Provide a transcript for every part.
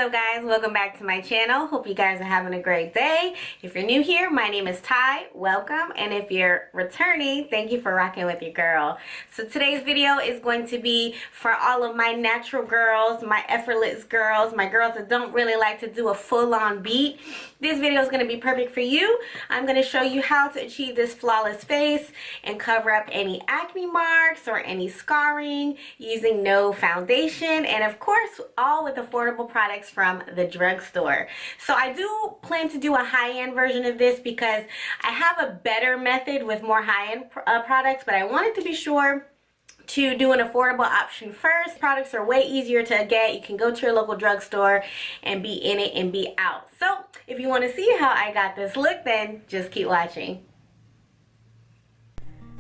up guys, welcome back to my channel. Hope you guys are having a great day. If you're new here, my name is Ty, welcome, and if you're returning, thank you for rocking with your girl. So today's video is going to be for all of my natural girls, my effortless girls, my girls that don't really like to do a full-on beat. This video is going to be perfect for you. I'm going to show you how to achieve this flawless face and cover up any acne marks or any scarring using no foundation, and of course all with affordable products from the drugstore. So I do plan to do a high-end version of this because I have a better method with more high-end products, but I wanted to be sure to do an affordable option first. Products are way easier to get. You can go to your local drugstore and be in it and be out. So if you want to see how I got this look, then just keep watching.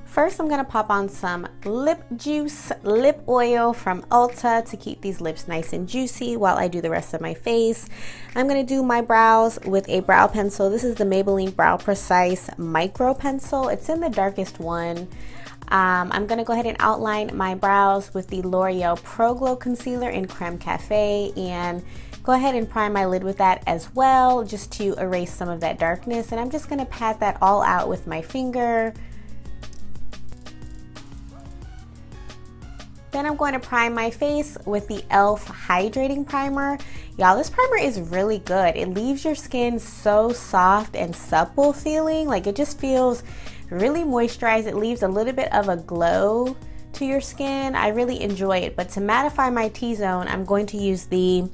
First, I'm going to pop on some lip juice, lip oil from Ulta to keep these lips nice and juicy while I do the rest of my face. I'm going to do my brows with a brow pencil. This is the Maybelline Brow Precise Micro Pencil. It's in the darkest one. I'm going to go ahead and outline my brows with the L'Oreal Pro Glow Concealer in Crème Café, and go ahead and prime my lid with that as well, just to erase some of that darkness. And I'm just going to pat that all out with my finger. Then I'm going to prime my face with the e.l.f. Hydrating Primer. Y'all, this primer is really good. It leaves your skin so soft and supple feeling. Like, it just feels really moisturized. It leaves a little bit of a glow to your skin. I really enjoy it. But to mattify my T-zone, I'm going to use the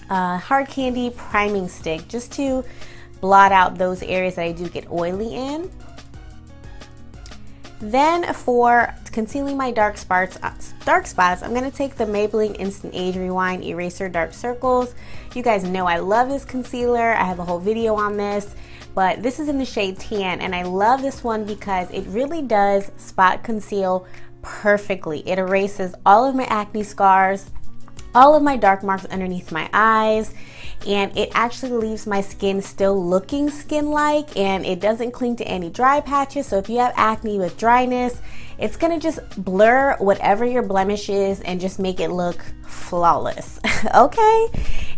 Hard Candy Priming Stick just to blot out those areas that I do get oily in. Then for concealing my dark spots, I'm going to take the Maybelline Instant Age Rewind Eraser Dark Circles. You guys know I love this concealer. I have a whole video on this, but this is in the shade Tan, and I love this one because it really does spot conceal perfectly. It erases all of my acne scars, all of my dark marks underneath my eyes, and it actually leaves my skin still looking skin-like, and it doesn't cling to any dry patches. So if you have acne with dryness, it's gonna just blur whatever your blemish is and just make it look flawless. Okay,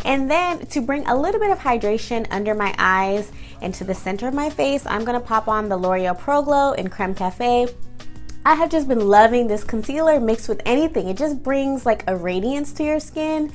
and then to bring a little bit of hydration under my eyes and to the center of my face, I'm gonna pop on the L'Oreal Pro Glow in Crème Café. I have just been loving this concealer mixed with anything. It just brings like a radiance to your skin.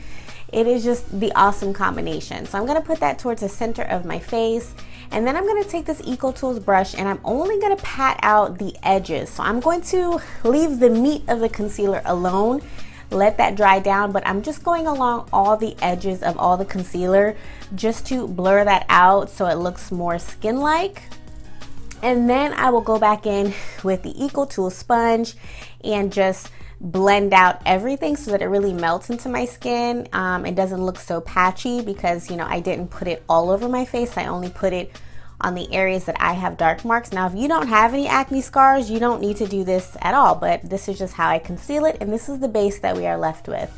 It is just the awesome combination. So I'm going to put that towards the center of my face. And then I'm going to take this EcoTools brush and I'm only going to pat out the edges. So I'm going to leave the meat of the concealer alone, let that dry down, but I'm just going along all the edges of all the concealer just to blur that out so it looks more skin-like. And then I will go back in with the EcoTools Sponge and just blend out everything so that it really melts into my skin. It doesn't look so patchy because, you know, I didn't put it all over my face. I only put it on the areas that I have dark marks. Now, if you don't have any acne scars, you don't need to do this at all, but this is just how I conceal it, and this is the base that we are left with.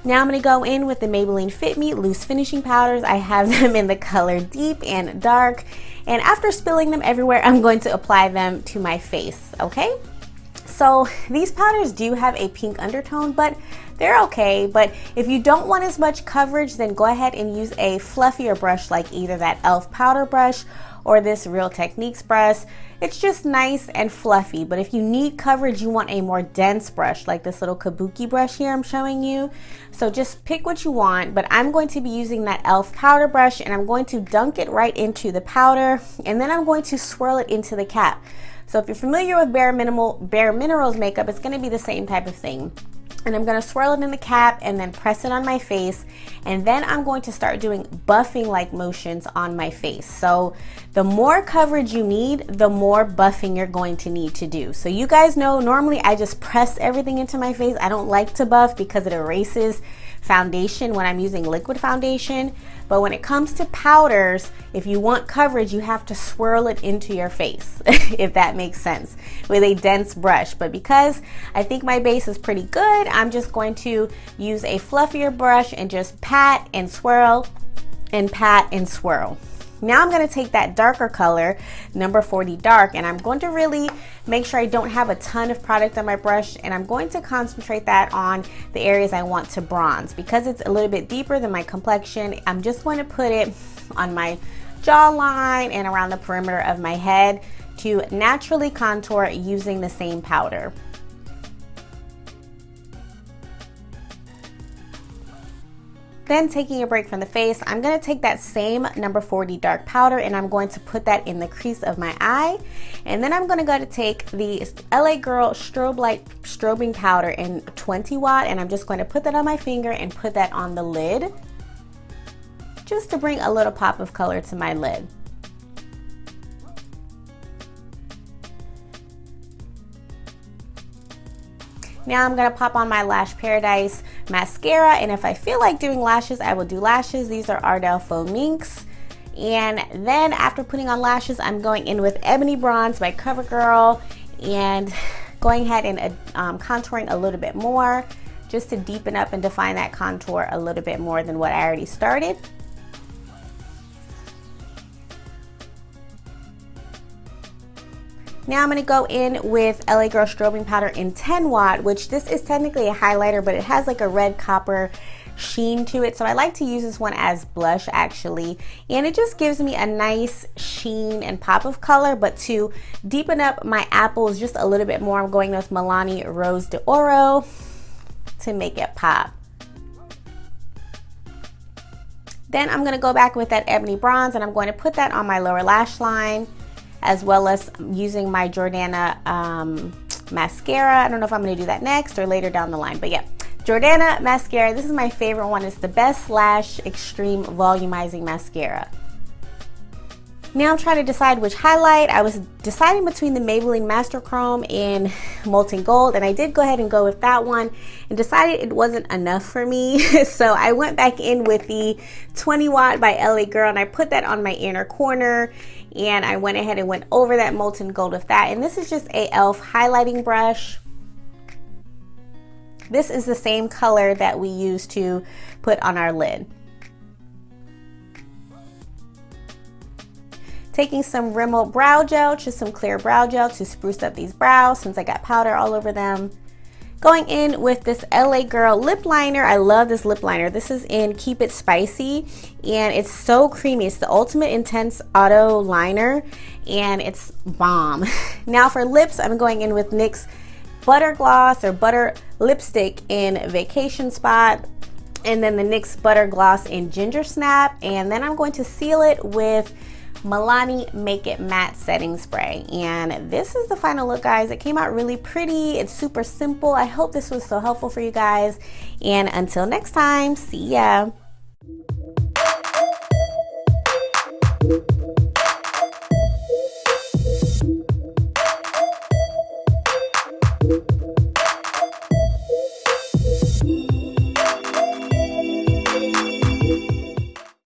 Now I'm going to go in with the Maybelline Fit Me Loose Finishing Powders. I have them in the color Deep and Dark, and after spilling them everywhere, I'm going to apply them to my face, okay? So these powders do have a pink undertone, but they're okay. But if you don't want as much coverage, then go ahead and use a fluffier brush like either that e.l.f. powder brush or this Real Techniques brush. It's just nice and fluffy, but if you need coverage, you want a more dense brush like this little kabuki brush here I'm showing you. So just pick what you want, but I'm going to be using that e.l.f. powder brush, and I'm going to dunk it right into the powder, and then I'm going to swirl it into the cap. So if you're familiar with Bare Minerals makeup, it's going to be the same type of thing. And I'm going to swirl it in the cap and then press it on my face, and then I'm going to start doing buffing like motions on my face. So the more coverage you need, the more buffing you're going to need to do. So you guys know normally I just press everything into my face. I don't like to buff because it erases foundation when I'm using liquid foundation. But when it comes to powders, if you want coverage, you have to swirl it into your face, if that makes sense, with a dense brush. But because I think my base is pretty good, I'm just going to use a fluffier brush and just pat and swirl and pat and swirl. Now I'm going to take that darker color, number 40 dark, and I'm going to really make sure I don't have a ton of product on my brush, and I'm going to concentrate that on the areas I want to bronze. Because it's a little bit deeper than my complexion, I'm just going to put it on my jawline and around the perimeter of my head to naturally contour using the same powder. Then taking a break from the face, I'm going to take that same number 40 dark powder and I'm going to put that in the crease of my eye. And then I'm going to go to take the LA Girl Strobe Light Strobing Powder in 20 watt, and I'm just going to put that on my finger and put that on the lid, just to bring a little pop of color to my lid. Now I'm going to pop on my Lash Paradise mascara, and if I feel like doing lashes, I will do lashes. These are Ardell Faux Minx. And then after putting on lashes, I'm going in with Ebony Bronze by CoverGirl and going ahead and contouring a little bit more, just to deepen up and define that contour a little bit more than what I already started. Now I'm going to go in with LA Girl Strobing Powder in 10 watt, which this is technically a highlighter, but it has like a red copper sheen to it. So I like to use this one as blush actually. And it just gives me a nice sheen and pop of color, but to deepen up my apples just a little bit more, I'm going with Milani Rose de Oro to make it pop. Then I'm going to go back with that Ebony Bronze and I'm going to put that on my lower lash line, as well as using my Jordana mascara. I don't know if I'm going to do that next or later down the line, but yeah, Jordana mascara. This is my favorite one. It's the Best Lash Extreme Volumizing Mascara. Now I'm trying to decide which highlight. I was deciding between the Maybelline Master Chrome and Molten Gold, and I did go ahead and go with that one and decided it wasn't enough for me. So I went back in with the 20 watt by LA Girl and I put that on my inner corner, and I went ahead and went over that Molten Gold with that. And this is just a e.l.f. highlighting brush. This is the same color that we used to put on our lid. Taking some Rimmel Brow Gel, just some clear brow gel to spruce up these brows since I got powder all over them. Going in with this LA Girl lip liner. I love this lip liner. This is in Keep It Spicy and it's so creamy. It's the Ultimate Intense Auto Liner and it's bomb. Now for lips, I'm going in with NYX Butter Gloss or Butter Lipstick in Vacation Spot, and then the NYX Butter Gloss in Ginger Snap, and then I'm going to seal it with Milani Make It Matte Setting Spray. And this is the final look, guys. It came out really pretty. It's super simple. I hope this was so helpful for you guys. And until next time, see ya.